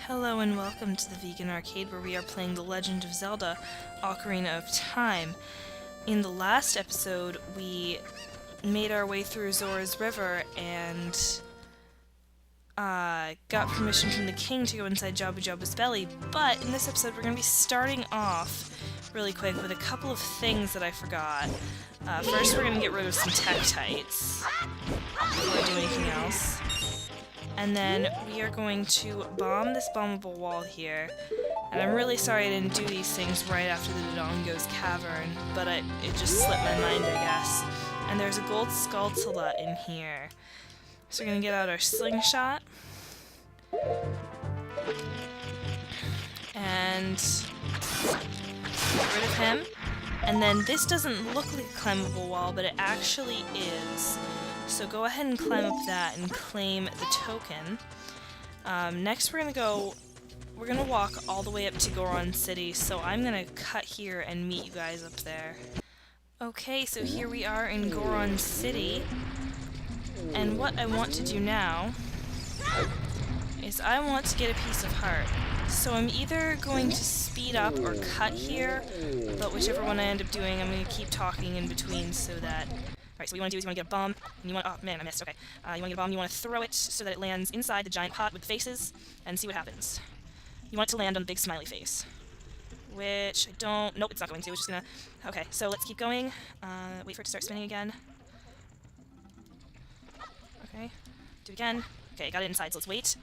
Hello and welcome to the Vegan Arcade, where we are playing The Legend of Zelda: Ocarina of Time. In the last episode, we made our way through Zora's River and got permission from the king to go inside Jabu-Jabu's belly, but in this episode we're going to be starting off really quick with a couple of things that I forgot. First we're going to get rid of some Tektites before I do anything else. And then we are going to bomb this bombable wall here. And I'm really sorry I didn't do these things right after the Dodongo's cavern, but it just slipped my mind, I guess. And there's a gold Skulltula in here. So we're gonna get out our slingshot. And get rid of him. And then this doesn't look like a climbable wall, but it actually is. So go ahead and climb up that and claim the token. Next we're gonna walk all the way up to Goron City, so I'm gonna cut here and meet you guys up there. Okay, so here we are in Goron City, and what I want to do now is I want to get a piece of heart. So I'm either going to speed up or cut here, but whichever one I end up doing, I'm gonna keep talking in between so that... Alright, so what you want to do is you want to get a bomb, and you want... Oh, man, I missed. Okay. You want to get a bomb, you want to throw it so that it lands inside the giant pot with the faces, and see what happens. You want it to land on the big smiley face. Which I don't... Nope, it's not going to. It's just gonna... Okay, so let's keep going. Wait for it to start spinning again. Okay. Do it again. Okay, got it inside, so let's wait.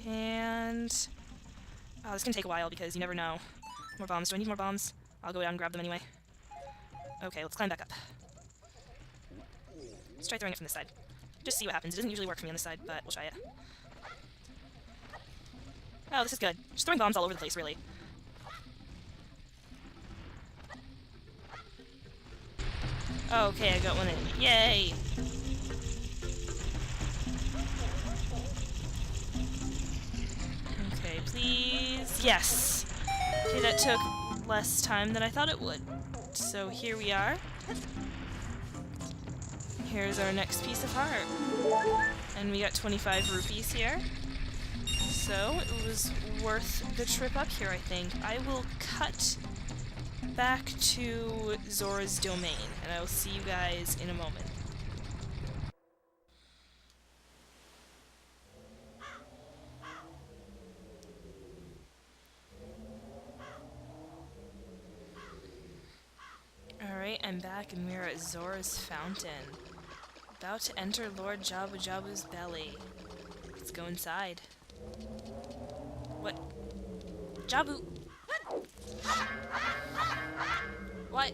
And... Oh, this can take a while because you never know. More bombs. Do I need more bombs? I'll go down and grab them anyway. Okay, let's climb back up. Let's try throwing it from this side. Just see what happens. It doesn't usually work for me on this side, but we'll try it. Oh, this is good. Just throwing bombs all over the place, really. Okay, I got one in. Yay! Okay, please. Yes! Okay, that took less time than I thought it would. So here we are. Here's our next piece of heart. And we got 25 rupees here. So it was worth the trip up here, I think. I will cut back to Zora's domain, and I will see you guys in a moment. Alright, I'm back and we're at Zora's Fountain. About to enter Lord Jabu-Jabu's belly. Let's go inside. What? Jabu! What?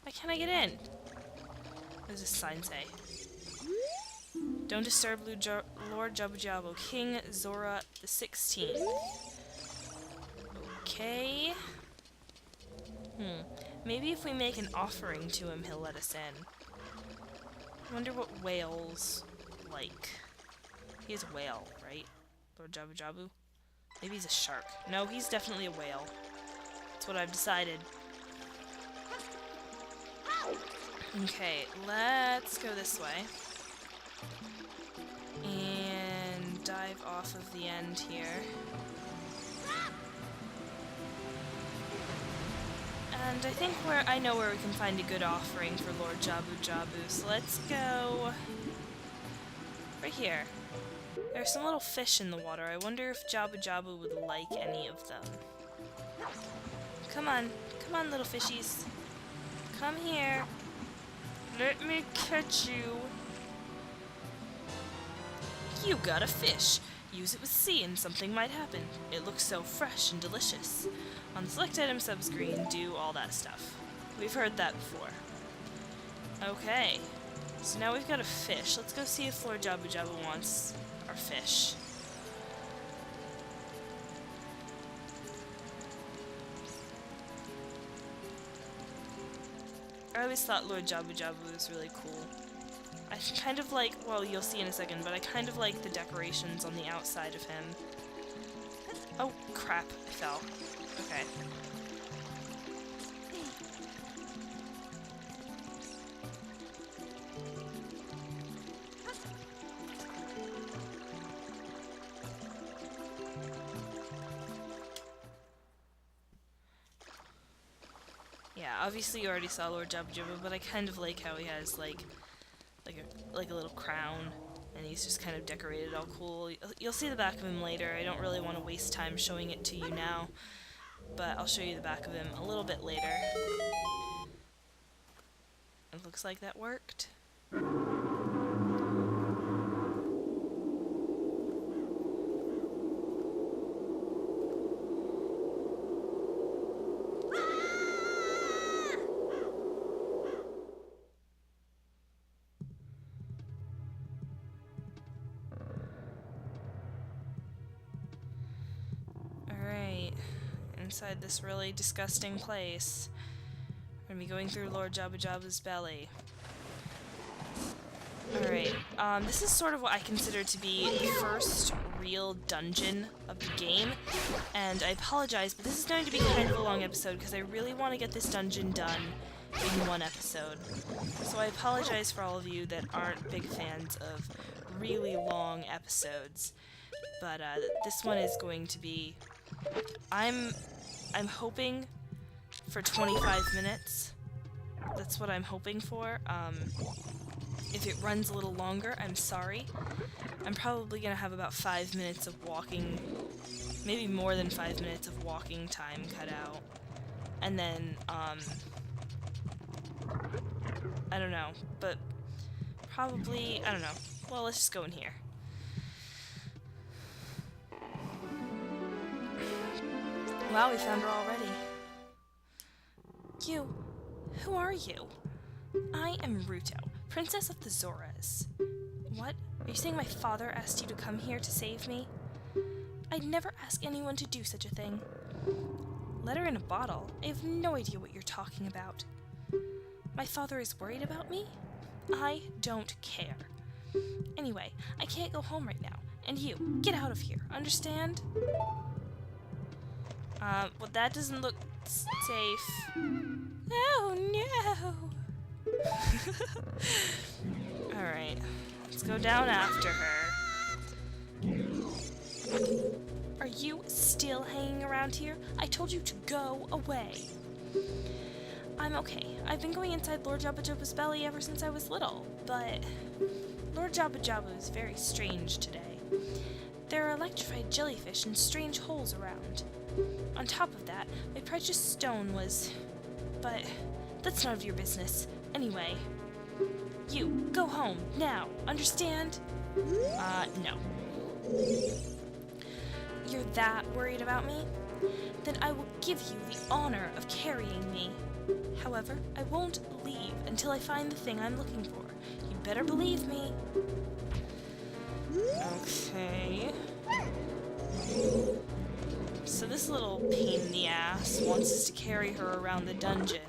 Why can't I get in? What does this sign say? Don't disturb Lord Jabu-Jabu, King Zora the 16th. Okay. Maybe if we make an offering to him, he'll let us in. I wonder what whales like. He is a whale, right? Lord Jabu-Jabu? Maybe he's a shark. No, he's definitely a whale. That's what I've decided. Okay, let's go this way. And dive off of the end here. And I think I know where we can find a good offering for Lord Jabu-Jabu, so let's go right here. There's some little fish in the water. I wonder if Jabu-Jabu would like any of them. Come on, little fishies. Come here. Let me catch you. You got a fish. Use it with C and something might happen. It looks so fresh and delicious. On the select item subscreen, do all that stuff. We've heard that before. Okay. So now we've got a fish. Let's go see if Lord Jabu-Jabu wants our fish. I always thought Lord Jabu-Jabu was really cool. I kind of like, well, you'll see in a second, but I kind of like the decorations on the outside of him. Oh, crap. I fell. Okay. obviously you already saw Lord Jabu-Jabu, but I kind of like how he has like a little crown, and he's just kind of decorated all cool. You'll see the back of him later. I don't really want to waste time showing it to you now, but I'll show you the back of him a little bit later. It looks like that worked. Inside this really disgusting place. We're gonna be going through Lord Jabu-Jabu's belly. Alright, this is sort of what I consider to be the first real dungeon of the game, and I apologize, but this is going to be kind of a long episode because I really want to get this dungeon done in one episode. So I apologize for all of you that aren't big fans of really long episodes, but this one is going to be... I'm hoping for 25 minutes. That's what I'm hoping for. If it runs a little longer, I'm sorry. I'm probably gonna have about 5 minutes of walking, maybe more than 5 minutes of walking time cut out. And then, I don't know, but probably, I don't know. Well, let's just go in here. Wow, we found her already. You, who are you? I am Ruto, Princess of the Zoras. What? Are you saying my father asked you to come here to save me? I'd never ask anyone to do such a thing. Letter in a bottle? I have no idea what you're talking about. My father is worried about me? I don't care. Anyway, I can't go home right now, and you, get out of here, understand? Well, that doesn't look safe. Oh, no! Alright, let's go down after her. Are you still hanging around here? I told you to go away. I'm okay. I've been going inside Lord Jabu-Jabu's belly ever since I was little, but Lord Jabu-Jabu is very strange today. There are electrified jellyfish and strange holes around. On top of that, my precious stone was... But that's none of your business. Anyway, you, go home, now, understand? No. You're that worried about me? Then I will give you the honor of carrying me. However, I won't leave until I find the thing I'm looking for. You better believe me. Okay. So this little pain in the ass wants us to carry her around the dungeon,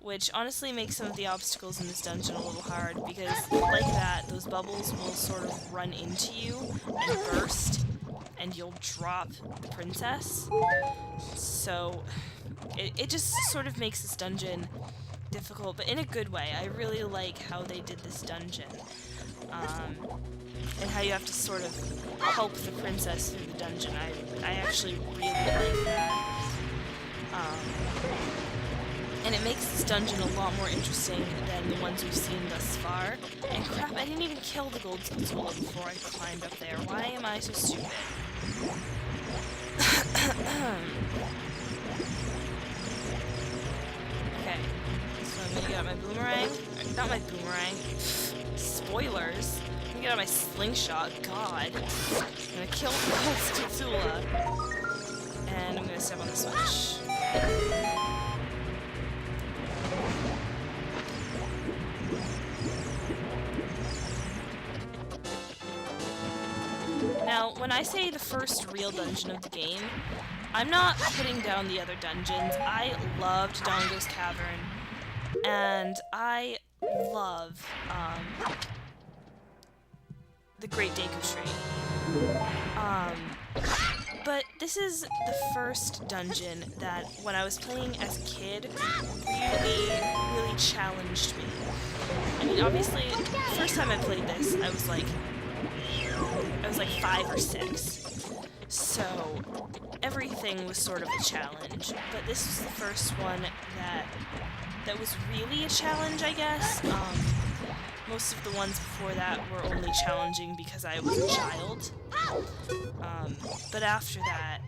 which honestly makes some of the obstacles in this dungeon a little hard, because like that, those bubbles will sort of run into you and burst, and you'll drop the princess. So it just sort of makes this dungeon difficult, but in a good way. I really like how they did this dungeon. And how you have to sort of help the princess through the dungeon. I actually really like that. And it makes this dungeon a lot more interesting than the ones we've seen thus far. And crap, I didn't even kill the gold Zula before I climbed up there. Why am I so stupid? Okay, so I'm gonna get out my boomerang. Not my boomerang. Spoilers. I'm gonna get out my slingshot. God. I'm gonna kill the gold Zula. And I'm gonna step on the switch. Now, when I say the first real dungeon of the game, I'm not putting down the other dungeons. I loved Dongo's Cavern, and I love the Great Deku Tree. But this is the first dungeon that, when I was playing as a kid, really challenged me. I mean, obviously, the first time I played this, I was like 5 or 6. So everything was sort of a challenge, but this was the first one that was really a challenge, I guess. Most of the ones before that were only challenging because I was a child. But after that,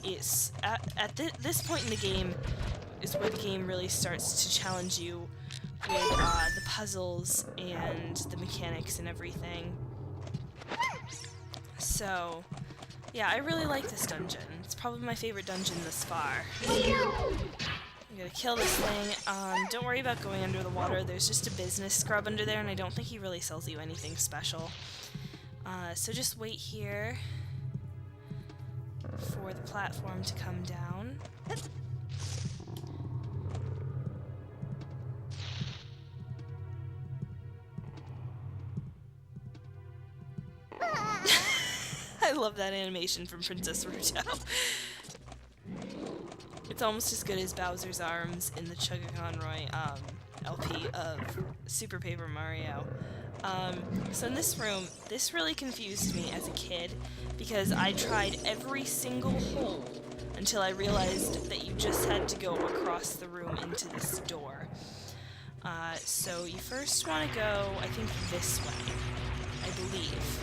it's at this point in the game is where the game really starts to challenge you with the puzzles and the mechanics and everything. So, yeah, I really like this dungeon. It's probably my favorite dungeon thus far. I'm gonna kill this thing. Don't worry about going under the water. There's just a business scrub under there, and I don't think he really sells you anything special. So just wait here for the platform to come down. I love that animation from Princess Ruto. It's almost as good as Bowser's Arms in the Chugga-Conroy LP of Super Paper Mario. So in this room, this really confused me as a kid because I tried every single hole until I realized that you just had to go across the room into this door. So you first want to go, I think, this way, I believe.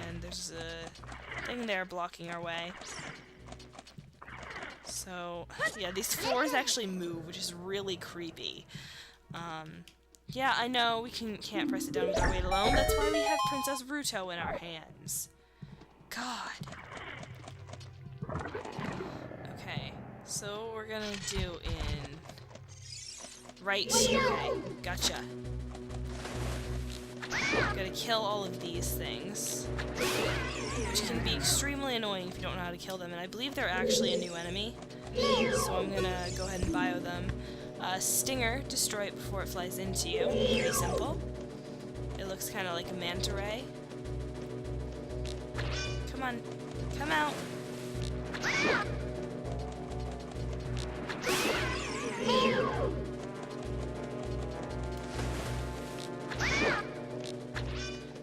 And there's a thing there blocking our way. So, yeah, these floors actually move, which is really creepy. Yeah, I know, we can't press it down with our weight alone. That's why we have Princess Ruto in our hands. God. Okay, so what we're gonna do in... Right, okay, gotcha. Gotta kill all of these things, which can be extremely annoying if you don't know how to kill them, and I believe they're actually a new enemy, so I'm gonna go ahead and bio them. Stinger, destroy it before it flies into you. Pretty simple. It looks kind of like a manta ray. Come on, come out!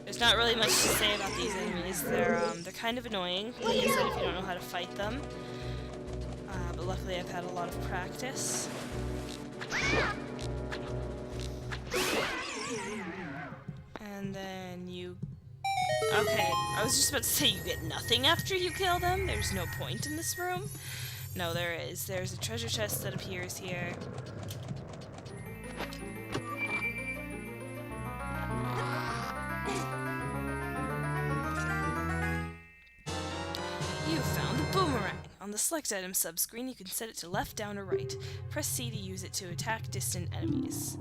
There's not really much to say about these enemies. They're kind of annoying, like I said, if you don't know how to fight them. But luckily I've had a lot of practice. And then you... Okay, I was just about to say you get nothing after you kill them. There's no point in this room. No, there is. There's a treasure chest that appears here. You found the boomerang. On the select item subscreen, you can set it to left, down, or right. Press C to use it to attack distant enemies.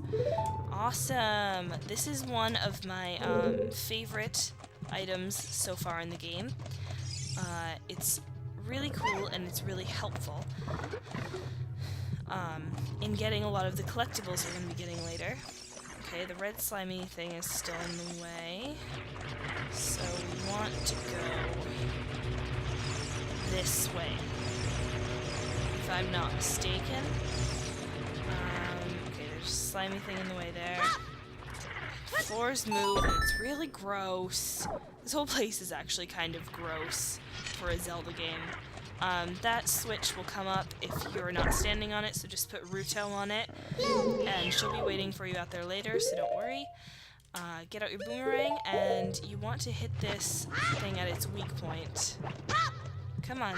Awesome! This is one of my favorite items so far in the game. It's really cool and it's really helpful in getting a lot of the collectibles we're going to be getting later. Okay, the red slimy thing is still in the way, so we want to go this way, if I'm not mistaken. Okay, there's a slimy thing in the way there. Floors move, and it's really gross. This whole place is actually kind of gross for a Zelda game. That switch will come up if you're not standing on it, so just put Ruto on it, and she'll be waiting for you out there later, so don't worry. Get out your boomerang, and you want to hit this thing at its weak point. Come on.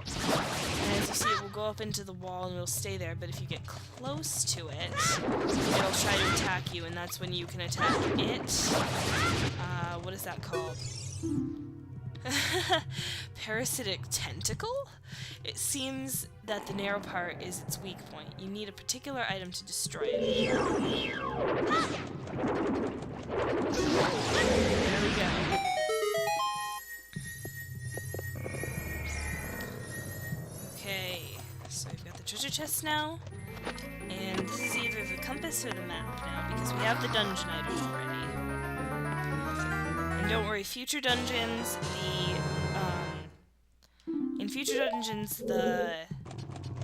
And as you see, it will go up into the wall and it'll stay there, but if you get close to it, it'll try to attack you, and that's when you can attack it. What is that called? Parasitic tentacle? It seems that the narrow part is its weak point. You need a particular item to destroy it. There we go. Okay, so we've got the treasure chest now, and this is either the compass or the map now, because we have the dungeon item already. And don't worry, future dungeons, in future dungeons, the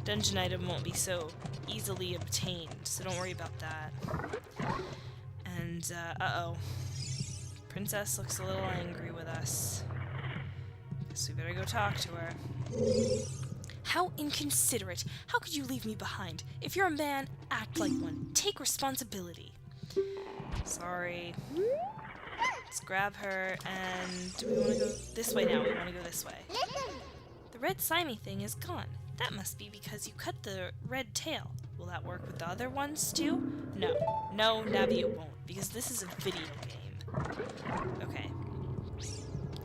dungeon item won't be so easily obtained, so don't worry about that. And, uh-oh. Princess looks a little angry with us. Guess we better go talk to her. How inconsiderate! How could you leave me behind? If you're a man, act like one. Take responsibility. Sorry. Let's grab her, and do we want to go this way now? We want to go this way. The red slimy thing is gone. That must be because you cut the red tail. Will that work with the other ones too? No. No, Navi, it won't, because this is a video game. Okay.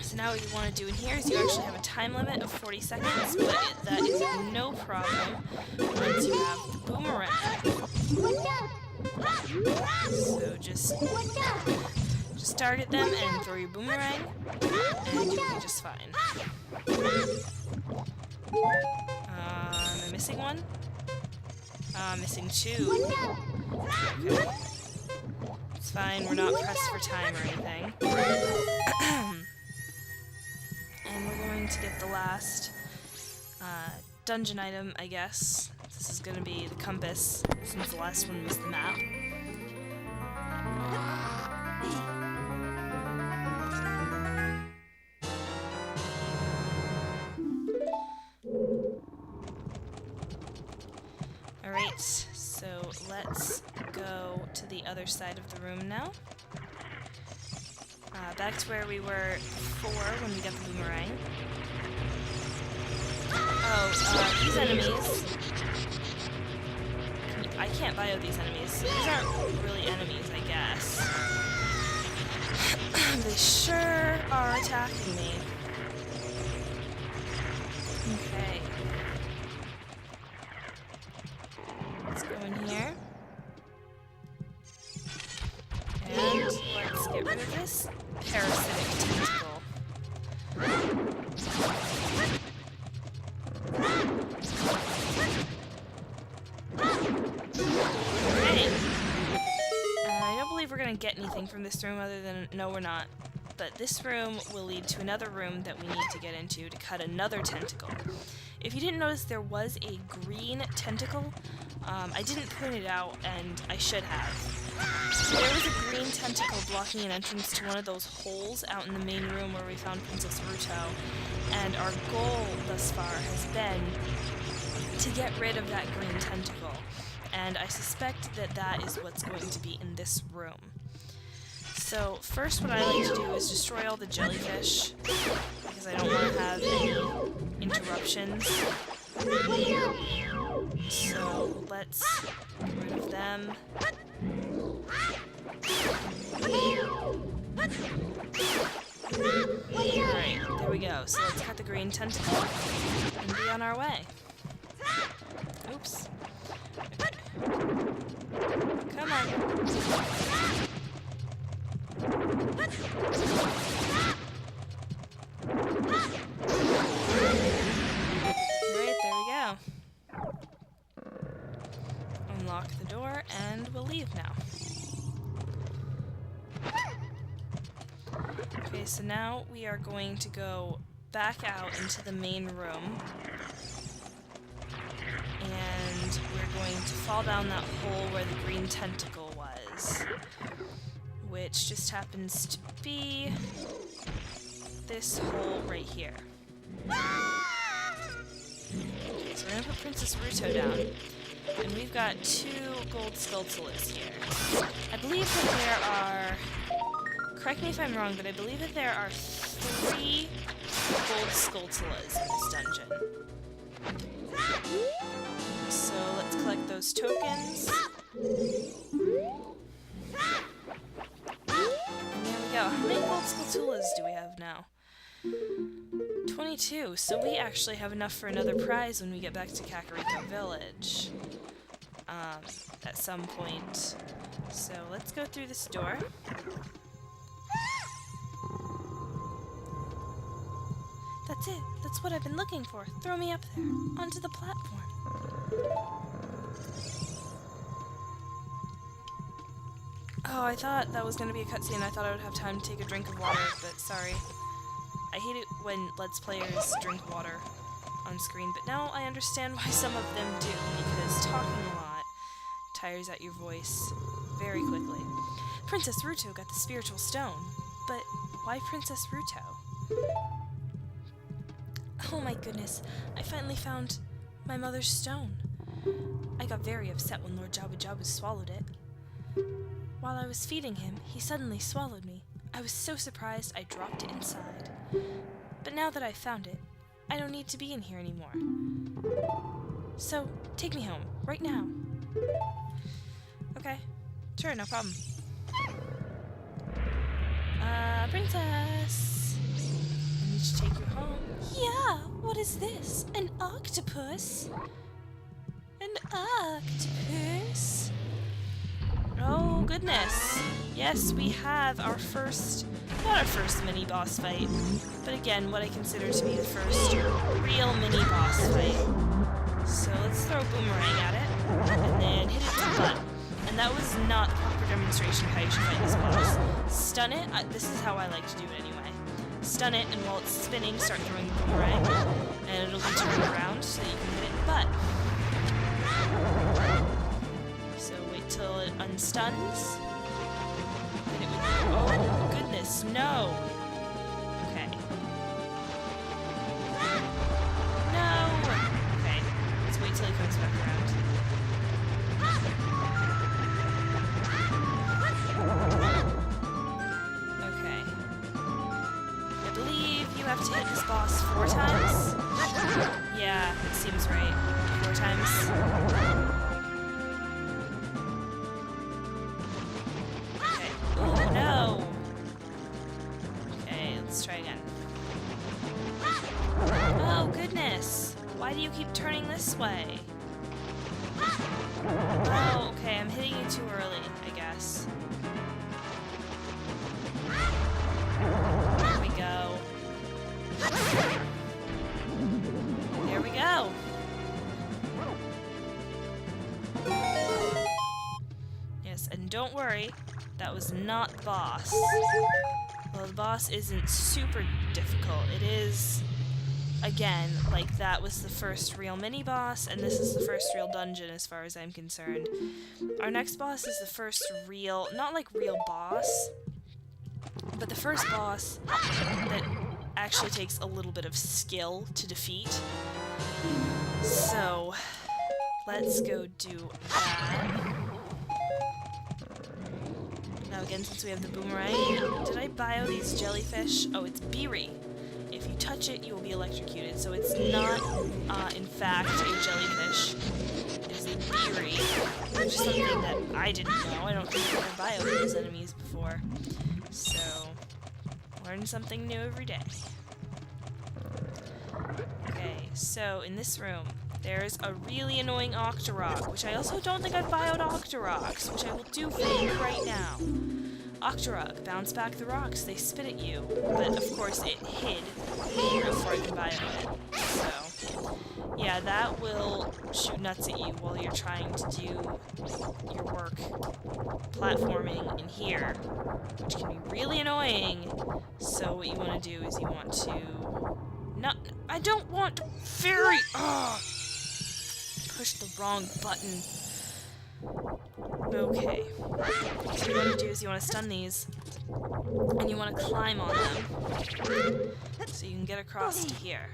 So now what you want to do in here is you actually have a time limit of 40 seconds, but that is no problem once you have the boomerang. So just target them and throw your boomerang, and you'll be just fine. Am I missing one? Missing two. Okay. It's fine, we're not pressed for time or anything. And we're going to get the last dungeon item, I guess. This is going to be the compass, since the last one was the map. Alright, so let's go to the other side of the room now. Back to where we were before when we got the boomerang. Oh, these enemies... I can't bio these enemies. These aren't really enemies, I guess. They sure are attacking me. Okay. Let's go in here. And let's get rid of this parasitic tentacle. Okay. I don't believe we're gonna get anything from this room other than... No, we're not. But this room will lead to another room that we need to get into to cut another tentacle. If you didn't notice, there was a green tentacle. I didn't point it out, and I should have. There was a green tentacle blocking an entrance to one of those holes out in the main room where we found Princess Ruto, and our goal thus far has been to get rid of that green tentacle, and I suspect that that is what's going to be in this room. So first what I like to do is destroy all the jellyfish, because I don't want to have any interruptions. So let's get rid of them. Alright, there we go. So let's cut the green tentacle and be on our way. Oops. Okay. Come on. Right, there we go. Unlock the door, and we'll leave now. Okay, so now we are going to go back out into the main room. And we're going to fall down that hole where the green tentacle was. Which just happens to be this hole right here. Okay, so we're gonna put Princess Ruto down. And we've got 2 gold Skulltulas here. I believe that there are... Correct me if I'm wrong, but I believe that there are 3 gold Skulltulas in this dungeon. So let's collect those tokens. And there we go. How many gold Skulltulas do we have now? 22. So we actually have enough for another prize when we get back to Kakariko Village. At some point. So let's go through this door. That's it. That's what I've been looking for. Throw me up there, onto the platform. Oh, I thought that was going to be a cutscene. I thought I would have time to take a drink of water, but sorry. I hate it when Let's Players drink water on screen, but now I understand why some of them do, because talking a lot tires out your voice very quickly. Princess Ruto got the spiritual stone. But why Princess Ruto? Oh my goodness, I finally found my mother's stone. I got very upset when Lord Jabu-Jabu swallowed it. While I was feeding him, he suddenly swallowed me. I was so surprised I dropped it inside. But now that I've found it, I don't need to be in here anymore. So, take me home, right now. Okay, sure, no problem. Princess! I need to take you home. Yeah, what is this? An octopus? An octopus? Oh, goodness. Yes, we have our first, not our first mini-boss fight, but again, what I consider to be the first real mini-boss fight. So let's throw a boomerang at it, and then hit it to the butt. And that was not the proper demonstration of how you should fight this boss. Stun it, this is how I like to do it anyway. Stun it, and while it's spinning, start throwing the boomerang, and it'll be turned around so that you can hit it in the butt. So wait till it unstuns. And it would, oh goodness, no! Okay. No! Okay, let's wait till he comes back around. Okay. I believe you have to hit this boss 4 times? Yeah, it seems right. 4 times. Okay. Oh, no! Okay, let's try again. Oh, goodness! Why do you keep turning this way? Oh, okay, I'm hitting you too early, I guess. There we go. There we go! Yes, and don't worry, that was not the boss. Well, the boss isn't super difficult. It is, again, like that was the first real mini-boss, and this is the first real dungeon as far as I'm concerned. Our next boss is the first real, not like real boss, but the first boss that actually takes a little bit of skill to defeat. So, let's go do that. Now again, since we have the boomerang, did I bio these jellyfish? Oh, it's Beery. If you touch it, you will be electrocuted. So it's not, in fact, a jellyfish. It is a Beery, which is something that I didn't know. I don't think I've ever bioed these enemies before. So, learn something new every day. Okay, so in this room, there's a really annoying Octorok, which I also don't think I've bioed Octoroks, which I will do for you right now. Octorok, bounce back the rocks, they spit at you. But of course it hid before I could bio it. So, yeah, that will shoot nuts at you while you're trying to do your work platforming in here, which can be really annoying. So what you want to do is you want to... I don't want to very... Push the wrong button. Okay. So what you want to do is you want to stun these, and you want to climb on them, so you can get across to here.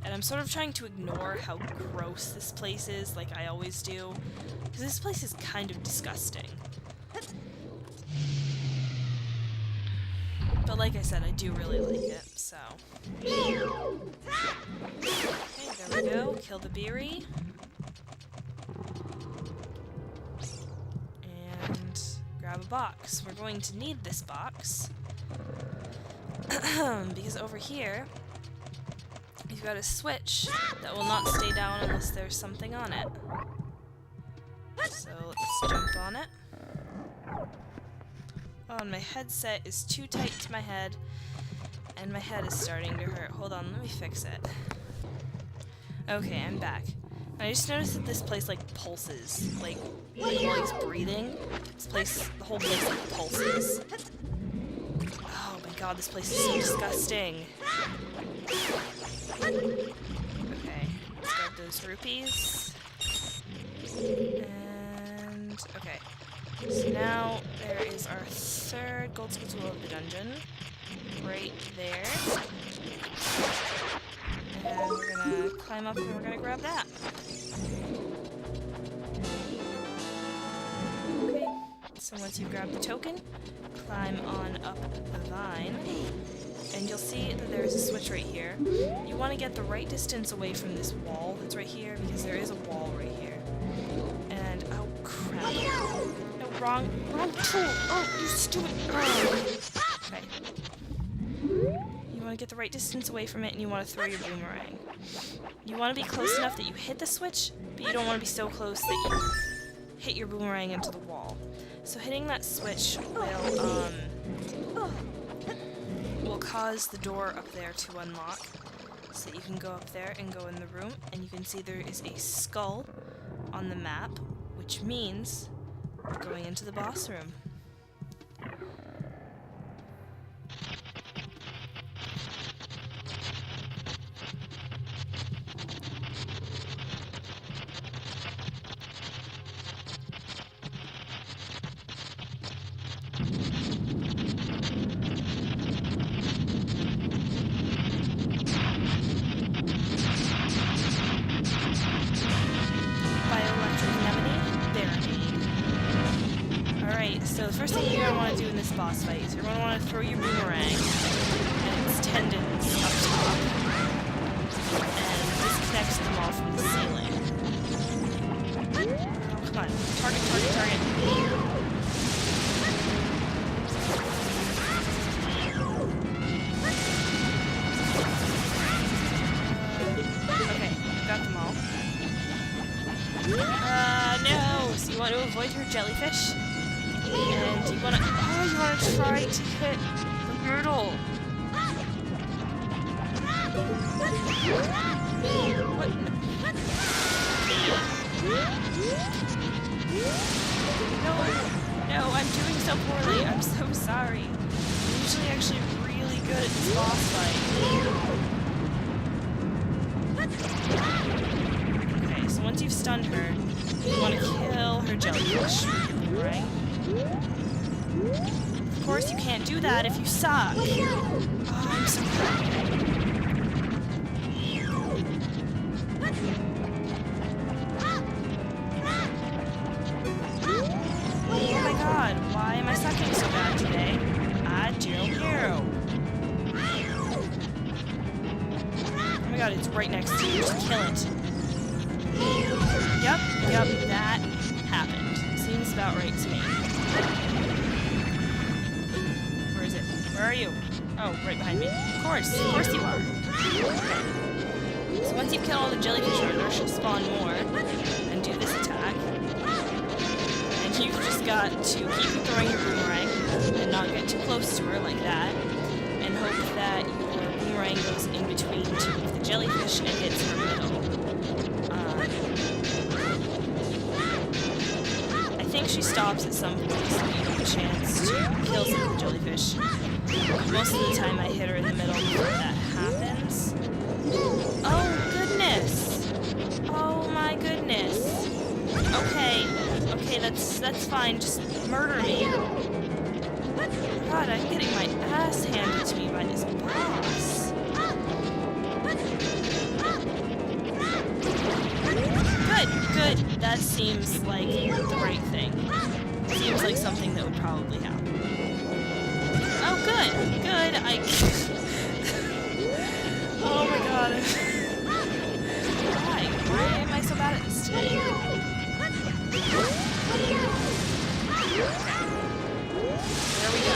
And I'm sort of trying to ignore how gross this place is, like I always do, because this place is kind of disgusting. But like I said, I do really like it, so... Okay, there we go. Kill the Beery. And grab a box. We're going to need this box. Because over here, you've got a switch that will not stay down unless there's something on it. So let's jump on it. Oh, and my headset is too tight to my head, and my head is starting to hurt. Hold on, let me fix it. Okay, I'm back. I just noticed that this place, like, pulses. Like while he's breathing, this place, the whole place, like, pulses. Oh my god, this place is so disgusting. Okay, let's grab those rupees. And, okay. So now there is our third gold school of the dungeon. Right there. And we're gonna climb up and we're gonna grab that. Okay, so once you grab the token, climb on up the vine, and you'll see that there's a switch right here. You want to get the right distance away from this wall that's right here, because there is a wall right here. And, oh crap. No, wrong tool! Oh, you stupid! Okay. You want to get the right distance away from it, and you want to throw your boomerang. You want to be close enough that you hit the switch, but you don't want to be so close that you hit your boomerang into the wall. So hitting that switch will cause the door up there to unlock, so that you can go up there and go in the room, and you can see there is a skull on the map, which means we're going into the boss room. So the first thing you're going to want to do in this boss fight is you're going to want to throw your boomerang and its tendons up top, and disconnects them all from the ceiling. Oh, come on. Target. Okay, got them all. No! So you want to avoid her jellyfish? And you wanna try to hit the hurdle. What? No, I'm doing so poorly. I'm so sorry. I'm usually actually really good at this boss fight. Okay, so once you've stunned her, you want to kill her jellyfish, right? Of course, you can't do that if you suck. Oh, I'm so sorry. Oh my god, why am I sucking so bad today? I don't know. Oh my god, it's right next to you. Just kill it. Yep, that happened. Seems about right to me. Where is it? Where are you? Oh, right behind me. Of course you are. Okay. So once you kill all the jellyfish murder, she'll spawn more and do this attack. And you've just got to keep throwing your boomerang and not get too close to her like that, and hope that your boomerang goes in between two of the jellyfish and hits her middle. I think she stops at some point, so you have a chance to kill some of the jellyfish. Most of the time I hit her in the middle before that happens. Oh, goodness! Oh my goodness! Okay, that's fine, just murder me. God, I'm getting my ass handed to me by this boss. Good. That seems like the right thing. Seems like something that would probably happen. Oh, good. Oh my god. Why am I so bad at this today? There we go.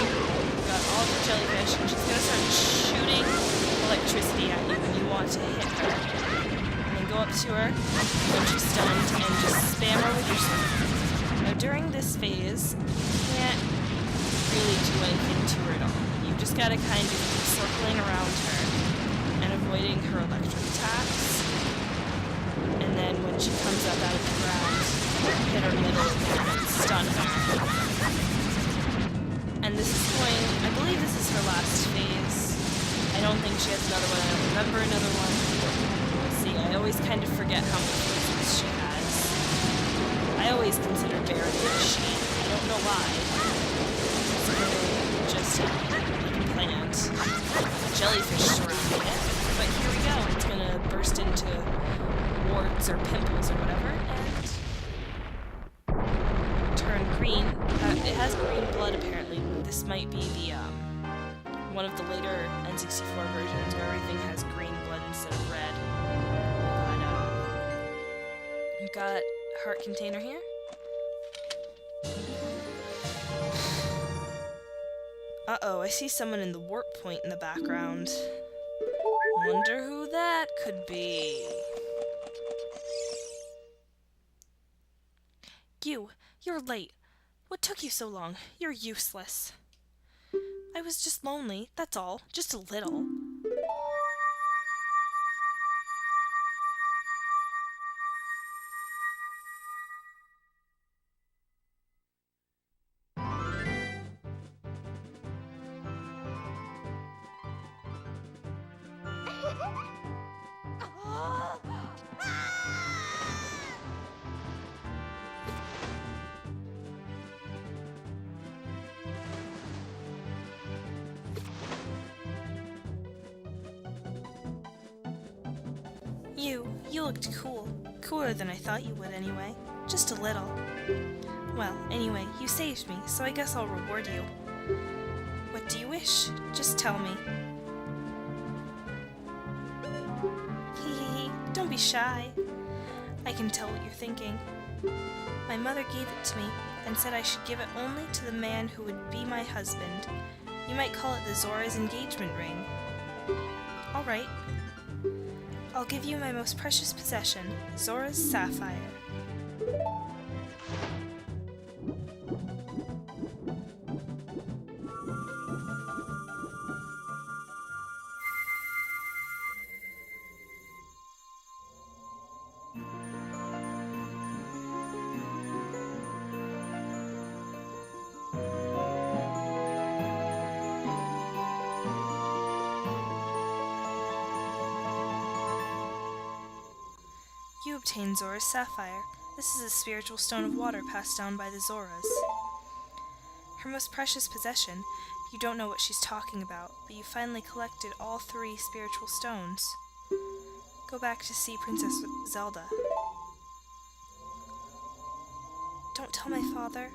We've got all the jellyfish, and she's gonna start shooting electricity at you when you want to hit her. Go up to her when she's stunned and just spam her with your sword. Now during this phase, you can't really do anything to her at all. You've just got to kind of keep circling around her and avoiding her electric attacks. And then when she comes up out of the ground, hit her middle and stun her. And this is I believe this is her last phase. I don't think she has another one. I don't remember another one. I always kind of forget how many phases she has. I always consider Barrett a she. I don't know why. jellyfish surrounding it. But here we go. It's gonna burst into warts or pimples or whatever, and turn green. It has green blood, apparently. This might be the, one of the later N64 versions where everything has green blood instead of red. But, we've got a heart container here. Uh-oh, I see someone in the warp point in the background. Wonder who that could be. You're late. What took you so long? You're useless. I was just lonely, that's all. Just a little. You looked cool. Cooler than I thought you would anyway. Just a little. Well, anyway, you saved me, so I guess I'll reward you. What do you wish? Just tell me. Hee hee hee, don't be shy. I can tell what you're thinking. My mother gave it to me, and said I should give it only to the man who would be my husband. You might call it the Zora's engagement ring. All right. I'll give you my most precious possession, Zora's sapphire. You obtained Zora's sapphire. This is a spiritual stone of water passed down by the Zoras. Her most precious possession. You don't know what she's talking about, but you finally collected all 3 spiritual stones. Go back to see Princess Zelda. Don't tell my father.